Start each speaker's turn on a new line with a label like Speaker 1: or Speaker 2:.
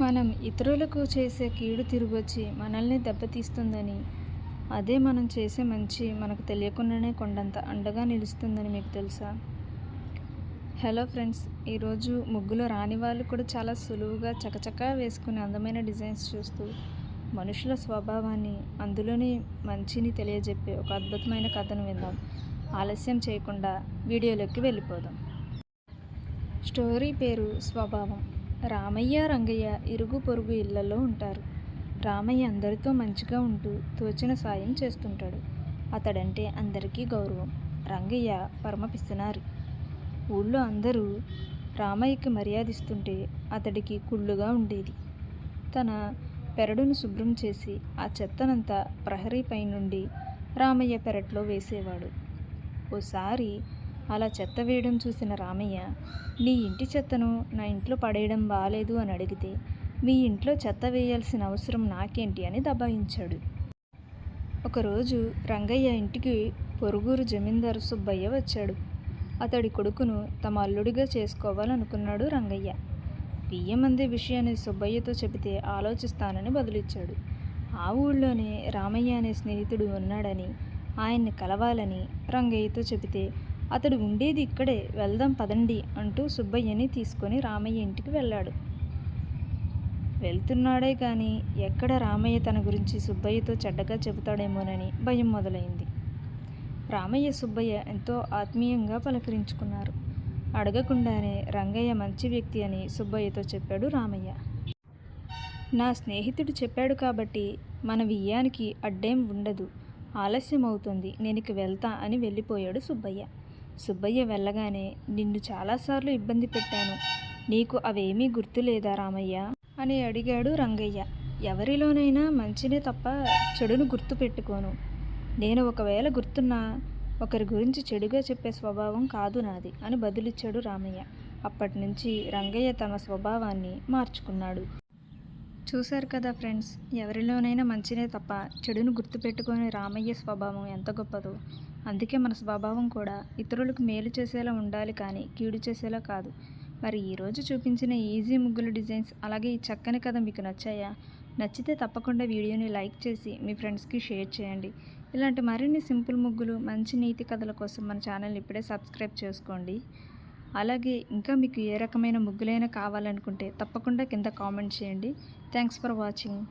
Speaker 1: మనం ఇతరులకు చేసే కీడు తిరిగొచ్చి మనల్ని దెబ్బతీస్తుందని, అదే మనం చేసే మంచి మనకు తెలియకుండానే కొండంత అండగా నిలుస్తుందని మీకు తెలుసా? హలో ఫ్రెండ్స్, ఈరోజు ముగ్గులో రాని వాళ్ళు కూడా చాలా సులువుగా చకచకా వేసుకునే అందమైన డిజైన్స్ చూస్తూ మనుషుల స్వభావాన్ని, అందులోని మంచిని తెలియజెప్పే ఒక అద్భుతమైన కథను విందాం. ఆలస్యం చేయకుండా వీడియోలోకి వెళ్ళిపోదాం. స్టోరీ పేరు స్వభావం. రామయ్య, రంగయ్య ఇరుగు పొరుగు ఇళ్లలో ఉంటారు. రామయ్య అందరితో మంచిగా ఉంటూ తోచిన సాయం చేస్తుంటాడు. అతడంటే అందరికీ గౌరవం. రంగయ్య పరమ పిసినారి. ఊళ్ళో అందరూ రామయ్యకి మర్యాదిస్తుంటే అతడికి కుళ్ళుగా ఉండేది. తన పెరడును శుభ్రం చేసి ఆ చెత్తనంతా ప్రహరీ పైనుండి రామయ్య పెరట్లో వేసేవాడు. ఓసారి అలా చెత్త వేయడం చూసిన రామయ్య, నీ ఇంటి చెత్తను నా ఇంట్లో పడేయడం బాలేదు అని అడిగితే, మీ ఇంట్లో చెత్త వేయాల్సిన అవసరం నాకేంటి అని దబాయించాడు. ఒకరోజు రంగయ్య ఇంటికి పొరుగురు జమీందారు సుబ్బయ్య వచ్చాడు. అతడి కొడుకును తమ అల్లుడిగా చేసుకోవాలనుకున్నాడు రంగయ్య. బియ్యం అందే విషయాన్ని సుబ్బయ్యతో చెబితే ఆలోచిస్తానని బదులిచ్చాడు. ఆ ఊళ్ళోనే రామయ్య అనే స్నేహితుడు ఉన్నాడని, ఆయన్ని కలవాలని రంగయ్యతో చెబితే, అతడు ఉండేది ఇక్కడే, వెళ్దాం పదండి అంటూ సుబ్బయ్యని తీసుకొని రామయ్య ఇంటికి వెళ్ళాడు. వెళ్తున్నాడే కానీ ఎక్కడ రామయ్య తన గురించి సుబ్బయ్యతో చెడ్డగా చెబుతాడేమోనని భయం మొదలైంది. రామయ్య, సుబ్బయ్య ఎంతో ఆత్మీయంగా పలకరించుకున్నారు. అడగకుండానే రంగయ్య మంచి వ్యక్తి అని సుబ్బయ్యతో చెప్పాడు రామయ్య. నా స్నేహితుడు చెప్పాడు కాబట్టి మన వియ్యానికి అడ్డేం ఉండదు, ఆలస్యం అవుతుంది, నేనిక వెళ్తా అని వెళ్ళిపోయాడు సుబ్బయ్య. సుబ్బయ్య వెళ్ళగానే, నిన్ను చాలాసార్లు ఇబ్బంది పెట్టాను, నీకు అవేమీ గుర్తులేదా రామయ్య అని అడిగాడు రంగయ్య. ఎవరిలోనైనా మంచినే తప్ప చెడును గుర్తు పెట్టుకోను. నేను ఒకవేళ గుర్తున్నా ఒకరి గురించి చెడుగా చెప్పే స్వభావం కాదు నాది అని బదులిచ్చాడు రామయ్య. అప్పటి నుంచి రంగయ్య తన స్వభావాన్ని మార్చుకున్నాడు. చూశారు కదా ఫ్రెండ్స్, ఎవరిలోనైనా మంచినే తప్ప చెడును గుర్తుపెట్టుకునే రామయ్య స్వభావం ఎంత గొప్పదో. అందుకే మన స్వభావం కూడా ఇతరులకు మేలు చేసేలా ఉండాలి కానీ కీడు చేసేలా కాదు. మరి ఈరోజు చూపించిన ఈజీ ముగ్గుల డిజైన్స్ అలాగే ఈ చక్కని కథ మీకు నచ్చాయా? నచ్చితే తప్పకుండా వీడియోని లైక్ చేసి మీ ఫ్రెండ్స్కి షేర్ చేయండి. ఇలాంటి మరిన్ని సింపుల్ ముగ్గులు, మంచి నీతి కథల కోసం మన ఛానల్ని ఇప్పుడే సబ్స్క్రైబ్ చేసుకోండి. అలాగే ఇంకా మీకు ఏ రకమైన ముగ్గులైనా కావాలనుకుంటే తప్పకుండా కింద కామెంట్ చేయండి. Thanks for watching.